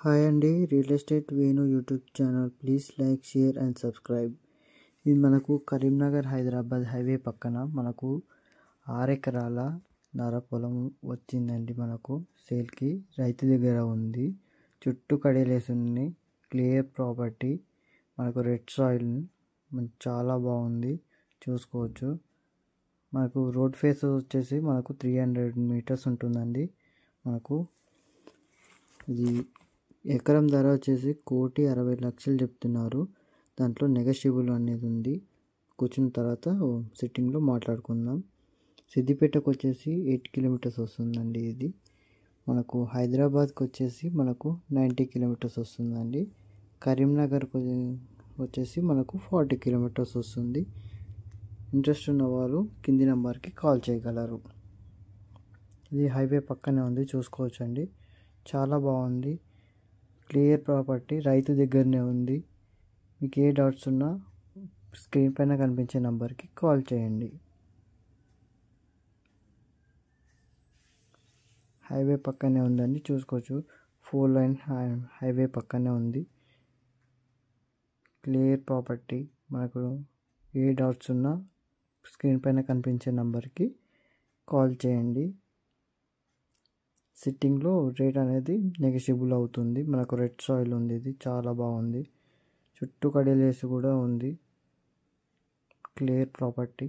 Hi అండి, real estate Venu YouTube channel. Please like, share and subscribe. ఇది మనకు Karimnagar Hyderabad highway పక్కన మనకు 6 ఎకరాల నర పొలం వచ్చిందండి. మనకు సేల్కి రైతు దగ్గర ఉంది. చుట్టూ కడిలేసుని క్లియర్ ప్రాపర్టీ. మనకు రెడ్ సాయిల్ చాలా బాగుంది, చూసుకోవచ్చు. మనకు రోడ్ ఫేస్ వచ్చేసి మనకు 300 మీటర్స్ ఉంటుందండి. మనకు ఇది ఎకరం ధర వచ్చేసి 1,60,00,000 చెప్తున్నారు. దాంట్లో నెగోషియబుల్ అనేది ఉంది. కూర్చున్న తర్వాత సిట్టింగ్లో మాట్లాడుకుందాం. సిద్దిపేటకు వచ్చేసి 8 కిలోమీటర్స్ వస్తుందండి. ఇది మనకు హైదరాబాద్కి వచ్చేసి మనకు 90 కిలోమీటర్స్ వస్తుందండి. కరీంనగర్కి వచ్చేసి మనకు 40 కిలోమీటర్స్ వస్తుంది. ఇంట్రెస్ట్ ఉన్న వాళ్ళు కింది నెంబర్కి కాల్ చేయగలరు. ఇది హైవే పక్కనే ఉంది, చూసుకోవచ్చండి. చాలా బాగుంది, క్లియర్ ప్రాపర్టీ, రైతు దగ్గరనే ఉంది. మీకు ఏ డౌట్స్ ఉన్నా స్క్రీన్ పైన కనిపించే నంబర్కి కాల్ చేయండి. హైవే పక్కనే ఉందండి, చూసుకోవచ్చు. 4 లైన్ హైవే పక్కనే ఉంది. Clear property. మనకు ఏ డౌట్స్ ఉన్నా స్క్రీన్ పైన కనిపించే నంబర్కి కాల్ చేయండి. సిట్టింగ్లో రేట్ అనేది నెగోషియబుల్ అవుతుంది. మనకు రెడ్ సాయిల్ ఉంది. ఇది చాలా బాగుంది. చుట్టూ కడిలేసి కూడా ఉంది. Clear property.